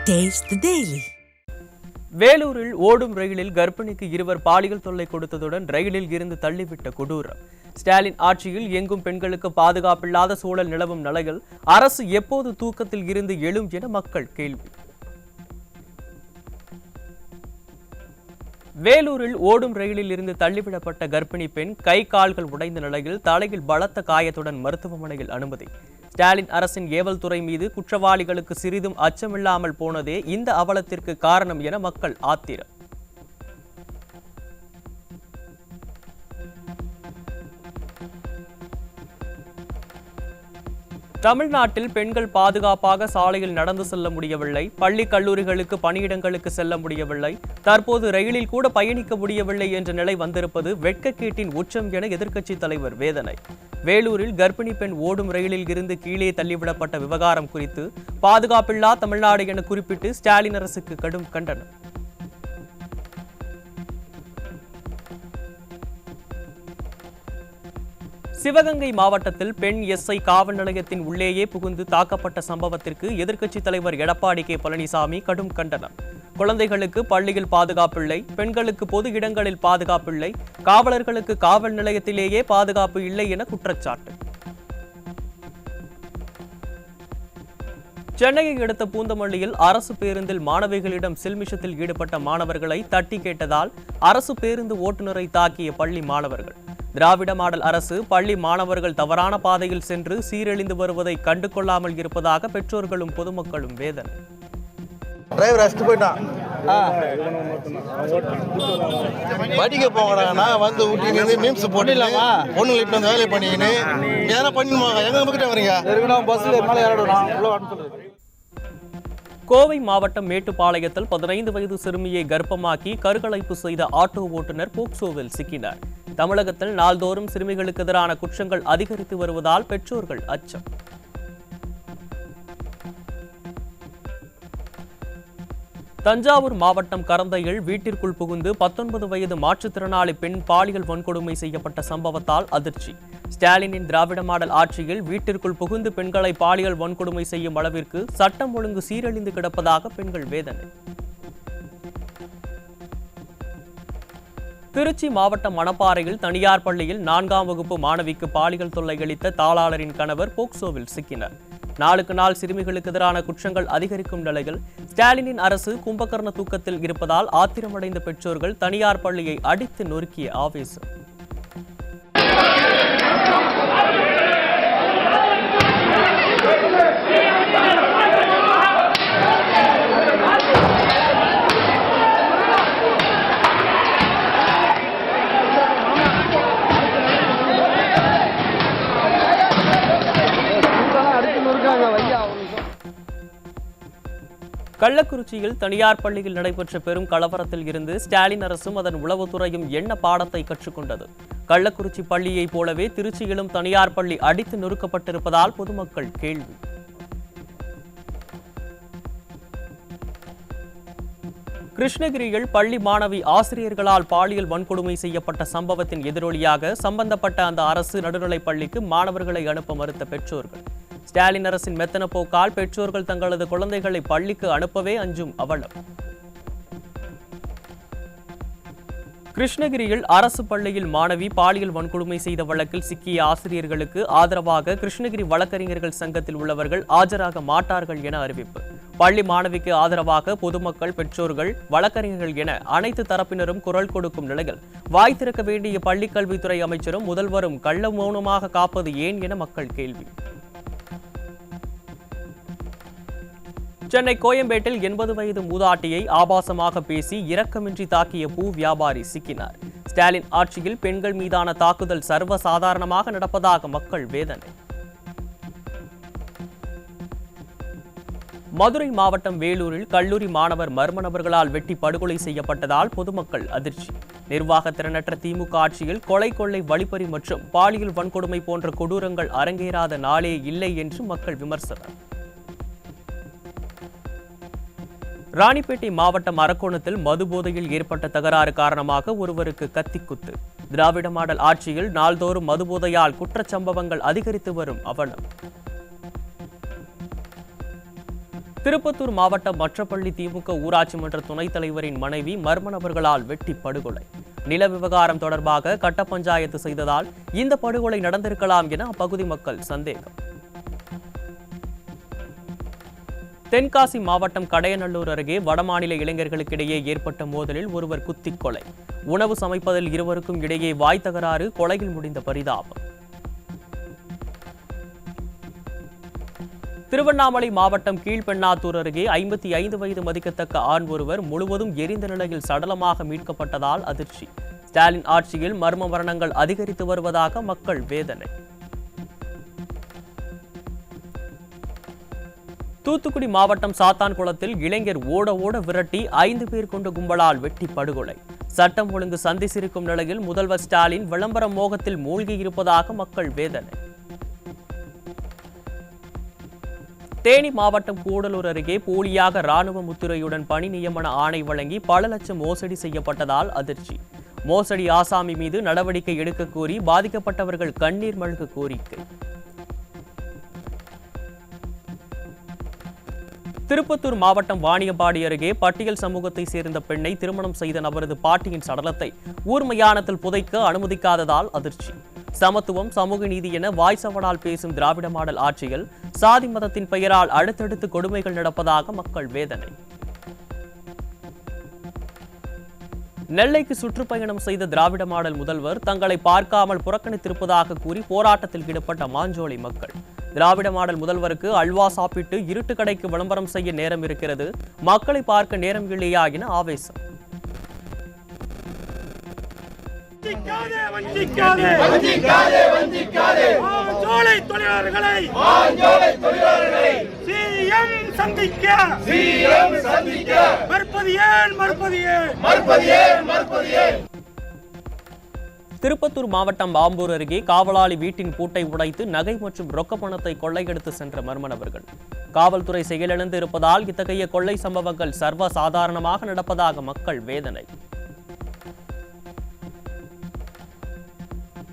Taste the Daily. வேலூரில் ஓடும் ரயிலில் கர்ப்பிணிக்கு இருவர் பாலியல் தொல்லை கொடுத்ததுடன் ரயிலில் இருந்து தள்ளிவிட்ட கொடூரம். ஸ்டாலின் ஆட்சியில் எங்கும் பெண்களுக்கு பாதுகாப்பில்லாத சூழல் நிலவும் நிலையில் அரசு எப்போது தூக்கத்தில் இருந்து எழும் என மக்கள் கேள்வி. வேலூரில் ஓடும் ரயிலில் இருந்து தள்ளிவிடப்பட்ட கர்ப்பிணி பெண் கை கால்கள் உடைந்த நிலையில் தலையில் பலத்த காயத்துடன் மருத்துவமனையில் அனுமதி. ஸ்டாலின் அரசின் ஏவல் துறை மீது குற்றவாளிகளுக்கு சிறிதும் அச்சமில்லாமல் போனதே இந்த அவலத்திற்கு காரணம் என மக்கள் ஆத்திரம். தமிழ்நாட்டில் பெண்கள் பாதுகாப்பாக சாலையில் நடந்து செல்ல முடியவில்லை, பள்ளி கல்லூரிகளுக்கு பணியிடங்களுக்கு செல்ல முடியவில்லை, தற்போது ரயிலில் கூட பயணிக்க முடியவில்லை என்ற நிலை வந்திருப்பது வெட்கக்கேட்டின் உச்சம் என எதிர்க்கட்சித் தலைவர் வேதனை. வேலூரில் கர்ப்பிணி பெண் ஓடும் ரயிலில் இருந்து கீழே தள்ளிவிடப்பட்ட விவகாரம் குறித்து பாதுகாப்பில்லா தமிழ்நாடு என குறிப்பிட்டு ஸ்டாலின் அரசுக்கு கடும் கண்டனம். சிவகங்கை மாவட்டத்தில் பெண் எஸ்ஐ காவல் நிலையத்தின் உள்ளேயே புகுந்து தாக்கப்பட்ட சம்பவத்திற்கு எதிர்க்கட்சித் தலைவர் எடப்பாடி கே பழனிசாமி கடும் கண்டனம். குழந்தைகளுக்கு பள்ளியில் பாதுகாப்பில்லை, பெண்களுக்கு பொது இடங்களில் பாதுகாப்பில்லை, காவலர்களுக்கு காவல் நிலையத்திலேயே பாதுகாப்பு இல்லை என குற்றச்சாட்டு. சென்னையை அடுத்த பூந்தமல்லியில் அரசு பேருந்தில் மாணவிகளிடம் சில்மிஷத்தில் ஈடுபட்ட மாணவர்களை தட்டி கேட்டதால் அரசு பேருந்து ஓட்டுநரை தாக்கிய பள்ளி மாணவர்கள். திராவிட மாடல் அரசு பள்ளி மாணவர்கள் தவறான பாதையில் சென்று சீரழிந்து வருவதை கண்டு கொள்ளாமல் இருப்பதாக பெற்றோர்களும் பொதுமக்களும் வேதனை. டிரைவர் அடிச்சுட்டு போயிட்டான். படிக்க போகிறாங்கன்னா வந்து ஊட்டிங்க மீம்ஸ் போட்டுலாமா பொண்ணுங்களை இப்போ வந்து வேலையை பண்ணிக்கின்னு எதனா பண்ணிடுவாங்க. எங்க கிட்ட வரீங்க பஸ்ஸில் மேலே ஏறிடுவோம். கோவை மாவட்டம் மேட்டுப்பாளையத்தில் 15 வயது சிறுமியை கர்ப்பமாக்கி கருக்கலைப்பு செய்த ஆட்டோ ஓட்டுநர் போக்சோவில் சிக்கினார். தமிழகத்தில் நாள்தோறும் சிறுமிகளுக்கு எதிரான குற்றங்கள் அதிகரித்து வருவதால் பெற்றோர்கள் அச்சம். தஞ்சாவூர் மாவட்டம் கரந்தையில் வீட்டிற்குள் புகுந்து 19 வயது மாற்றுத்திறனாளி பெண் பாலியல் வன்கொடுமை செய்யப்பட்ட சம்பவத்தால் அதிர்ச்சி. ஸ்டாலினின் திராவிட மாடல் ஆட்சியில் வீட்டிற்குள் புகுந்து பெண்களை பாலியல் வன்கொடுமை செய்யும் அளவிற்கு சட்டம் ஒழுங்கு சீரழிந்து கிடப்பதாக பெண்கள் வேதனை. திருச்சி மாவட்டம் மணப்பாறையில் தனியார் பள்ளியில் 4ஆம் வகுப்பு மாணவிக்கு பாலியல் தொல்லை அளித்த தாளாளரின் கணவர் போக்சோவில் சிக்கினார். நாளுக்கு நாள் சிறுமிகளுக்கு எதிரான குற்றங்கள் அதிகரிக்கும் நிலையில் ஸ்டாலினின் அரசு கும்பகர்ண தூக்கத்தில் இருப்பதால் ஆத்திரமடைந்த பெற்றோர்கள் தனியார் பள்ளியை அடித்து நொறுக்கிய ஆவேசம். கள்ளக்குறிச்சியில் தனியார் பள்ளியில் நடைபெற்ற பெரும் கலவரத்தில் இருந்து ஸ்டாலின் அரசும் அதன் உளவுத்துறையும் என்ன பாடத்தை கற்றுக்கொண்டது? கள்ளக்குறிச்சி பள்ளியைப் போலவே திருச்சியிலும் தனியார் பள்ளி அடித்து நொறுக்கப்பட்டிருப்பதால் பொதுமக்கள் கேள்வி. கிருஷ்ணகிரியில் பள்ளி மாணவி ஆசிரியர்களால் பாலியல் வன்கொடுமை செய்யப்பட்ட சம்பவத்தின் எதிரொலியாக சம்பந்தப்பட்ட அந்த அரசு நடுநிலைப் பள்ளிக்கு மாணவர்களை அனுப்ப மறுத்த பெற்றோர்கள். ஸ்டாலின் அரசின் மெத்தன போக்கால் பெற்றோர்கள் தங்களது குழந்தைகளை பள்ளிக்கு அனுப்பவே அஞ்சும் அவலம். கிருஷ்ணகிரியில் அரசு பள்ளியில் மாணவி பாலியல் வன்கொடுமை செய்த வழக்கில் சிக்கிய ஆசிரியர்களுக்கு ஆதரவாக கிருஷ்ணகிரி வழக்கறிஞர்கள் சங்கத்தில் உள்ளவர்கள் ஆஜராக மாட்டார்கள் என அறிவிப்பு. பள்ளி மாணவிக்கு ஆதரவாக பொதுமக்கள், பெற்றோர்கள், வழக்கறிஞர்கள் என அனைத்து தரப்பினரும் குரல் கொடுக்கும் நிலையில் வாய் திறக்க வேண்டிய பள்ளிக் கல்வித்துறை அமைச்சரும் முதல்வரும் கள்ள மௌனமாக காப்பது ஏன் என மக்கள் கேள்வி. சென்னை கோயம்பேட்டில் 80 வயது மூதாட்டியை ஆபாசமாக பேசி இரக்கமின்றி தாக்கிய பூ வியாபாரி சிக்கினார். ஸ்டாலின் ஆட்சியில் பெண்கள் மீதான தாக்குதல் சர்வசாதாரணமாக நடப்பதாக மக்கள் வேதனை. மதுரை மாவட்டம் வேலூரில் கல்லூரி மாணவர் மர்ம நபர்களால் வெட்டி படுகொலை செய்யப்பட்டதால் பொதுமக்கள் அதிர்ச்சி. நிர்வாக திறனற்ற திமுக ஆட்சியில் கொலை, கொள்ளை, வழிப்பறி மற்றும் பாலியல் வன்கொடுமை போன்ற கொடூரங்கள் அரங்கேறாத நாளே இல்லை என்று மக்கள் விமர்சனம். ராணிப்பேட்டை மாவட்டம் அரக்கோணத்தில் மது போதையில் ஏற்பட்ட தகராறு காரணமாக ஒருவருக்கு கத்திக்குத்து. திராவிட மாடல் ஆட்சியில் நாள்தோறும் மது போதையால் குற்றச்சம்பவங்கள் அதிகரித்து வரும் அவலம். திருப்பத்தூர் மாவட்டம் மற்றப்பள்ளி திமுக ஊராட்சி மன்ற துணைத் தலைவரின் மனைவி மர்ம நபர்களால் வெட்டி படுகொலை. நில விவகாரம் தொடர்பாக கட்ட பஞ்சாயத்து செய்ததால் இந்த படுகொலை நடந்திருக்கலாம் என அப்பகுதி மக்கள் சந்தேகம். தென்காசி மாவட்டம் கடையநல்லூர் அருகே வடமாநில இளைஞர்களுக்கிடையே ஏற்பட்ட மோதலில் ஒருவர் குத்திக் கொலை. உணவு சமைப்பதில் இருவருக்கும் இடையே வாய் தகராறு, கொலையில் முடிந்த பரிதாபம். திருவண்ணாமலை மாவட்டம் கீழ்பெண்ணாத்தூர் அருகே 55 வயது மதிக்கத்தக்க ஆண் ஒருவர் முழுவதும் எரிந்த நிலையில் சடலமாக மீட்கப்பட்டதால் அதிர்ச்சி. ஸ்டாலின் ஆட்சியில் மர்ம மரணங்கள் அதிகரித்து வருவதாக மக்கள் வேதனை. தூத்துக்குடி மாவட்டம் சாத்தான்குளத்தில் இளைஞர் ஓட ஓட விரட்டி 5 பேர் கொண்ட கும்பலால் வெட்டி படுகொலை. சட்டம் ஒழுங்கு சந்தி சிரிக்கும் நிலையில் முதல்வர் ஸ்டாலின் விளம்பர மோகத்தில் மூழ்கியிருப்பதாக மக்கள் வேதனை. தேனி மாவட்டம் கூடலூர் அருகே போலியாக ராணுவ முத்திரையுடன் பணி நியமன ஆணை வழங்கி பல லட்சம் மோசடி செய்யப்பட்டதால் அதிர்ச்சி. மோசடி ஆசாமி மீது நடவடிக்கை எடுக்க கோரி பாதிக்கப்பட்டவர்கள் கண்ணீர் மல்க கோரிக்கை. திருப்பத்தூர் மாவட்டம் வாணியம்பாடி அருகே பட்டியல் சமூகத்தை சேர்ந்த பெண்ணை திருமணம் செய்த நபரது பாட்டியின் சடலத்தை ஊர் மயானத்தில் புதைக்க அனுமதிக்காததால் அதிர்ச்சி. சமத்துவம், சமூக நீதி என வாய்சவடால் பேசும் திராவிட மாடல் ஆட்சியில் சாதி மதத்தின் பெயரால் அடுத்தடுத்து கொடுமைகள் நடப்பதாக மக்கள் வேதனை. நெல்லைக்கு சுற்றுப்பயணம் செய்த திராவிட மாடல் முதல்வர் தங்களை பார்க்காமல் புறக்கணித்திருப்பதாக கூறி போராட்டத்தில் ஈடுபட்ட மாஞ்சோலை மக்கள். திராவிட மாடல் முதல்வருக்கு அல்வா சாப்பிட்டு இருட்டு கடைக்கு விளம்பரம் செய்ய நேரம் இருக்கிறது, மக்களை பார்க்க நேரம் இல்லையா என ஆவேசம். திருப்பத்தூர் மாவட்டம் ஆம்பூர் அருகே காவலாளி வீட்டின் பூட்டை உடைத்து நகை மற்றும் ரொக்க பணத்தை கொள்ளையடித்து சென்ற மர்ம நபர்கள். காவல்துறை செயலிழந்து இருப்பதால் இத்தகைய கொள்ளை சம்பவங்கள் சர்வ சாதாரணமாக நடப்பதாக மக்கள் வேதனை.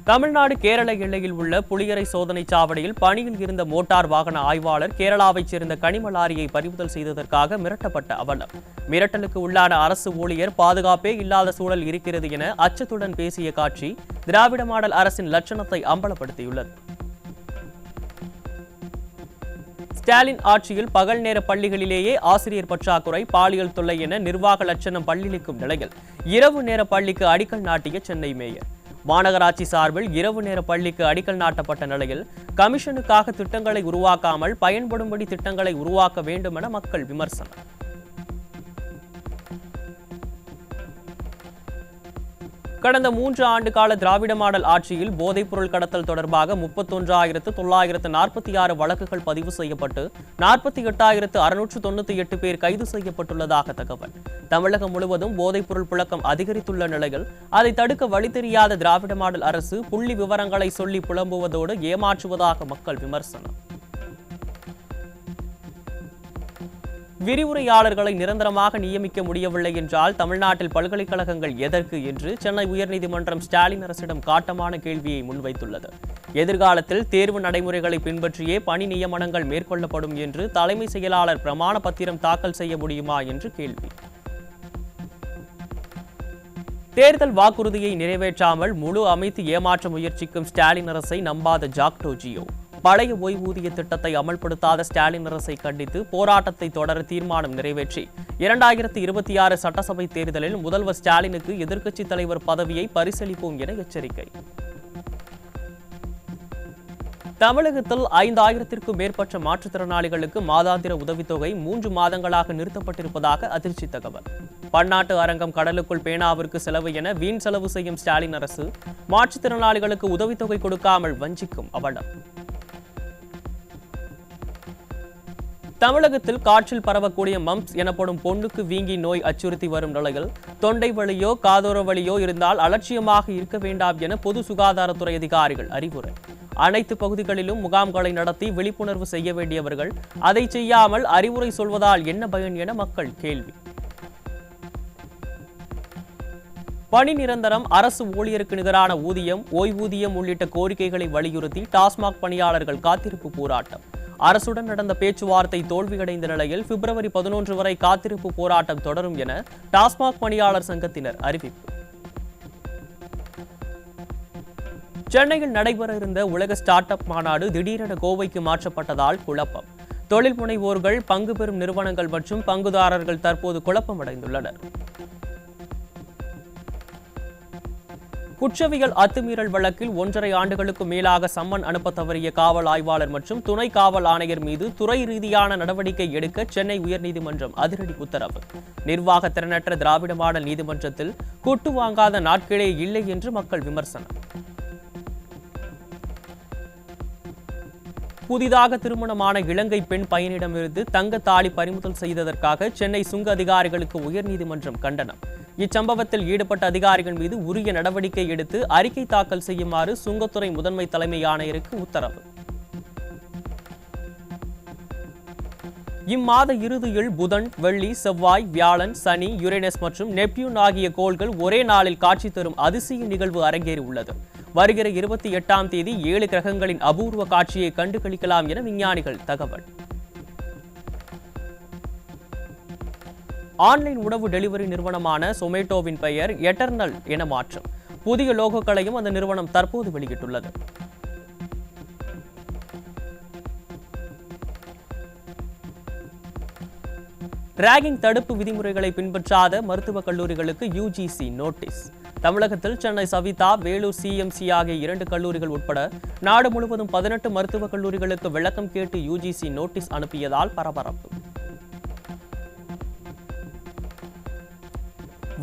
தமிழ்நாடு கேரள எல்லையில் உள்ள புளியரை சோதனை சாவடியில் பணியில் இருந்த மோட்டார் வாகன ஆய்வாளர் கேரளாவைச் சேர்ந்த கனிம லாரியை பறிமுதல் செய்ததற்காக மிரட்டப்பட்ட அவலம். மிரட்டலுக்கு உள்ளான அரசு ஊழியர் பாதுகாப்பே இல்லாத சூழல் இருக்கிறது என அச்சத்துடன் பேசிய காட்சி திராவிட மாடல் அரசின் லட்சணத்தை அம்பலப்படுத்தியுள்ளது. ஸ்டாலின் ஆட்சியில் பகல் நேர பள்ளிகளிலேயே ஆசிரியர் பற்றாக்குறை, பாலியல் தொல்லை என நிர்வாக லட்சணம் பள்ளிக்கும் நிலையில் இரவு நேர பள்ளிக்கு அடிக்கல் நாட்டிய சென்னை மேயர். மாநகராட்சி சார்பில் இரவு நேர பள்ளிக்கு அடிக்கல் நாட்டப்பட்ட நிலையில் கமிஷனுக்காக திட்டங்களை உருவாக்காமல் பயன்படும்படி திட்டங்களை உருவாக்க வேண்டும் என மக்கள் விமர்சனம். கடந்த 3 ஆண்டு கால திராவிட மாடல் ஆட்சியில் போதைப்பொருள் கடத்தல் தொடர்பாக 31,946 வழக்குகள் பதிவு செய்யப்பட்டு 48,698 பேர் கைது செய்யப்பட்டுள்ளதாக தகவல். தமிழகம் முழுவதும் போதைப்பொருள் புழக்கம் அதிகரித்துள்ள நிலையில் அதை தடுக்க வழி தெரியாத திராவிட மாடல் அரசு புள்ளி விவரங்களை சொல்லி புலம்புவதோடு ஏமாற்றுவதாக மக்கள் விமர்சனம். விரிவுரையாளர்களை நிரந்தரமாக நியமிக்க முடியவில்லை என்றால் தமிழ்நாட்டில் பல்கலைக்கழகங்கள் எதற்கு என்று சென்னை உயர்நீதிமன்றம் ஸ்டாலின் அரசிடம் காட்டமான கேள்வியை முன்வைத்துள்ளது. எதிர்காலத்தில் தேர்வு நடைமுறைகளை பின்பற்றியே பணி நியமனங்கள் மேற்கொள்ளப்படும் என்று தலைமை செயலாளர் பிரமாண பத்திரம் தாக்கல் செய்ய முடியுமா என்று கேள்வி. தேர்தல் வாக்குறுதியை நிறைவேற்றாமல் முழு அமைத்து ஏமாற்ற முயற்சிக்கும் ஸ்டாலின் அரசை நம்பாத ஜாக்டோ ஜியோ. பழைய ஓய்வூதிய திட்டத்தை அமல்படுத்தாத ஸ்டாலின் அரசை கண்டித்து போராட்டத்தை தொடர தீர்மானம் நிறைவேற்றி 2026 சட்டசபை தேர்தலில் முதல்வர் ஸ்டாலினுக்கு எதிர்க்கட்சித் தலைவர் பதவியை பரிசளிப்போம் என எச்சரிக்கை. தமிழகத்தில் 5000த்திற்கும் மேற்பட்ட மாற்றுத்திறனாளிகளுக்கு மாதாந்திர உதவித்தொகை 3 மாதங்களாக நிறுத்தப்பட்டிருப்பதாக அதிர்ச்சி தகவல். பன்னாட்டு அரங்கம், கடலுக்குள் பேனாவிற்கு செலவு என வீண் செலவு செய்யும் ஸ்டாலின் அரசு மாற்றுத்திறனாளிகளுக்கு உதவித்தொகை கொடுக்காமல் வஞ்சிக்கும் அவலம். தமிழகத்தில் காற்றில் பரவக்கூடிய மம்ப்ஸ் எனப்படும் பொண்ணுக்கு வீங்கி நோய் அச்சுறுத்தி வரும் நிலையில் தொண்டை வலியோ காதோர வலியோ இருந்தால் அலட்சியமாக இருக்க வேண்டாம் என பொது சுகாதாரத்துறை அதிகாரிகள் அறிவுரை. அனைத்து பகுதிகளிலும் முகாம்களை நடத்தி விழிப்புணர்வு செய்ய வேண்டியவர்கள் அதை செய்யாமல் அறிவுரை சொல்வதால் என்ன பயன் என மக்கள் கேள்வி. பணி நிரந்தரம், அரசு ஊழியருக்கு நிகரான ஊதியம், ஓய்வூதியம் உள்ளிட்ட கோரிக்கைகளை வலியுறுத்தி டாஸ்மாக் பணியாளர்கள் காத்திருப்பு போராட்டம். அரசுடன் நடந்த பேச்சுவார்த்தை தோல்வியடைந்த நிலையில் பிப்ரவரி 11 வரை காத்திருப்பு போராட்டம் தொடரும் என டாஸ்மாக் பணியாளர் சங்கத்தினர் அறிவிப்பு. சென்னையில் நடைபெற இருந்த உலக ஸ்டார்ட் அப் மாநாடு திடீரென கோவைக்கு மாற்றப்பட்டதால் குழப்பம். தொழில் முனைவோர்கள், பங்கு பெறும் நிறுவனங்கள் மற்றும் பங்குதாரர்கள் தற்போது குழப்பமடைந்துள்ளனர். குற்றவியல் அத்துமீறல் வழக்கில் 1.5 ஆண்டுகளுக்கு மேலாக சம்மன் அனுப்ப தவறிய காவல் ஆய்வாளர் மற்றும் துணை காவல் ஆணையர் மீது துறை ரீதியான நடவடிக்கை எடுக்க சென்னை உயர்நீதிமன்றம் அதிரடி உத்தரவு. நிர்வாக திறனற்ற திராவிட மாடல் நீதிமன்றத்தில் கூட்டு வாங்காத நாட்களே இல்லை என்று மக்கள் விமர்சனம். புதிதாக திருமணமான இலங்கை பெண் பையனிடமிருந்து தங்க தாலி பறிமுதல் செய்ததற்காக சென்னை சுங்க அதிகாரிகளுக்கு உயர்நீதிமன்றம் கண்டனம். இச்சம்பவத்தில் ஈடுபட்ட அதிகாரிகள் மீது உரிய நடவடிக்கை எடுத்து அறிக்கை தாக்கல் செய்யுமாறு சுங்கத்துறை முதன்மை தலைமை ஆணையருக்கு உத்தரவு. இம்மாத இறுதியில் புதன், வெள்ளி, செவ்வாய், வியாழன், சனி, யுரேனஸ் மற்றும் நெப்டியூன் ஆகிய கோள்கள் ஒரே நாளில் காட்சி தரும் அதிசய நிகழ்வு அரங்கேறியுள்ளது. வருகிற 28ஆம் தேதி 7 கிரகங்களின் அபூர்வ காட்சியை கண்டுகளிக்கலாம் என விஞ்ஞானிகள் தகவல். ஆன்லைன் உணவு டெலிவரி நிறுவனமான சொமேட்டோவின் பெயர் எட்டர்னல் என மாற்றம். புதிய லோகோக்களையும் அந்த நிறுவனம் தற்போது வெளியிட்டுள்ளது. ராகிங் தடுப்பு விதிமுறைகளை பின்பற்றாத மருத்துவக் கல்லூரிகளுக்கு யுஜிசி நோட்டீஸ். தமிழகத்தில் சென்னை சவிதா, வேலூர் சிஎம்சி ஆகிய 2 கல்லூரிகள் உட்பட நாடு முழுவதும் 18 மருத்துவக் கல்லூரிகளுக்கு விளக்கம் கேட்டு யுஜிசி நோட்டீஸ் அனுப்பியதால் பரபரப்பு.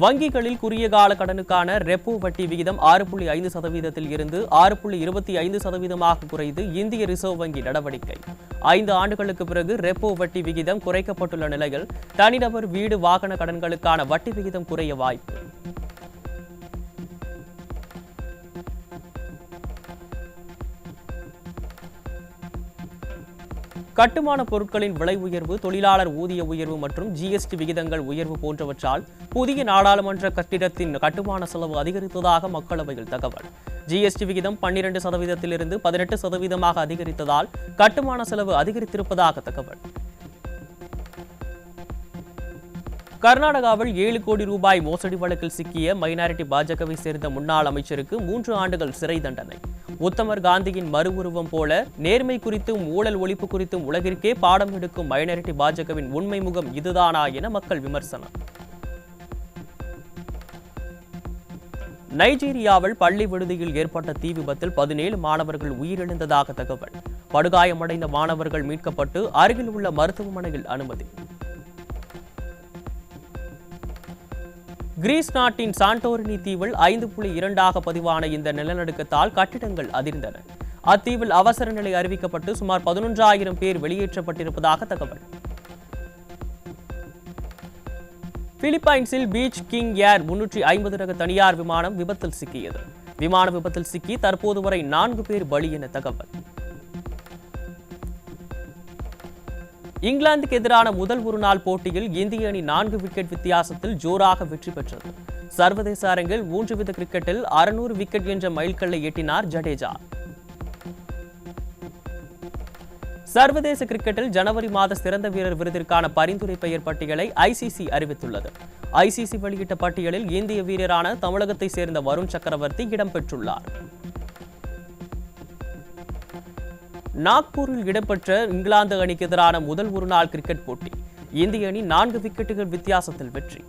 வங்கிகளில் குறுகிய கால கடனுக்கான ரெப்போ வட்டி விகிதம் 6.5% இருந்து 6.25% குறைந்து இந்திய ரிசர்வ் வங்கி நடவடிக்கை. 5 ஆண்டுகளுக்கு பிறகு ரெப்போ வட்டி விகிதம் குறைக்கப்பட்டுள்ள நிலையில் தனிநபர், வீடு, வாகன கடன்களுக்கான வட்டி விகிதம் குறைய வாய்ப்பு. கட்டுமான பொருட்களின் விலை உயர்வு, தொழிலாளர் ஊதிய உயர்வு மற்றும் ஜிஎஸ்டி விகிதங்கள் உயர்வு போன்றவற்றால் புதிய நாடாளுமன்ற கட்டிடத்தின் கட்டுமான செலவு அதிகரித்ததாக மக்களவையில் தகவல். ஜிஎஸ்டி விகிதம் 12%இலிருந்து 18% அதிகரித்ததால் கட்டுமான செலவு அதிகரித்திருப்பதாக தகவல். கர்நாடகாவில் 7 கோடி ரூபாய் மோசடி வழக்கில் சிக்கிய மைனாரிட்டி பாஜகவை சேர்ந்த முன்னாள் அமைச்சருக்கு 3 ஆண்டுகள் சிறை தண்டனை. உத்தமர் காந்தியின் மறு உருவம் போல நேர்மை குறித்தும் ஊழல் ஒழிப்பு குறித்தும் உலகிற்கே பாடம் எடுக்கும் மைனாரிட்டி பாஜகவின் உண்மை முகம் இதுதானா என மக்கள் விமர்சனம். நைஜீரியாவில் பள்ளி விடுதியில் ஏற்பட்ட தீ விபத்தில் 17 மாணவர்கள் உயிரிழந்ததாக தகவல். படுகாயமடைந்த மாணவர்கள் மீட்கப்பட்டு அருகில் உள்ள மருத்துவமனையில் அனுமதி. கிரீஸ் நாட்டின் சாண்டோரினி தீவில் 5.2 பதிவான இந்த நிலநடுக்கத்தால் கட்டிடங்கள் அதிர்ந்தன. அத்தீவில் அவசர நிலை அறிவிக்கப்பட்டு சுமார் 11,000 பேர் வெளியேற்றப்பட்டிருப்பதாக தகவல். பிலிப்பைன்ஸில் பீச் கிங் ஏர் 350 ரக தனியார் விமானம் விபத்தில் சிக்கியது. விமான விபத்தில் சிக்கி தற்போது வரை 4 பேர் பலி என தகவல். இங்கிலாந்துக்கு எதிரான முதல் ஒருநாள் போட்டியில் இந்திய அணி 4 விக்கெட் வித்தியாசத்தில் ஜோராக வெற்றி பெற்றது. சர்வதேச அரங்கில் 3 வித கிரிக்கெட்டில் 600 விக்கெட் என்ற மைல்கல்லை எட்டினார் ஜடேஜா. சர்வதேச கிரிக்கெட்டில் ஜனவரி மாத சிறந்த வீரர் விருதிற்கான பரிந்துரை பெயர் பட்டியலை ஐசிசி அறிவித்துள்ளது. ஐசிசி வெளியிட்ட பட்டியலில் இந்திய வீரரான தமிழகத்தை சேர்ந்த வருண் சக்கரவர்த்தி இடம்பெற்றுள்ளார். நாக்பூரில் இடம்பெற்ற இங்கிலாந்து அணிக்கு எதிரான முதல் ஒருநாள் கிரிக்கெட் போட்டி இந்திய அணி 4 விக்கெட்டுகள் வித்தியாசத்தில் வெற்றி.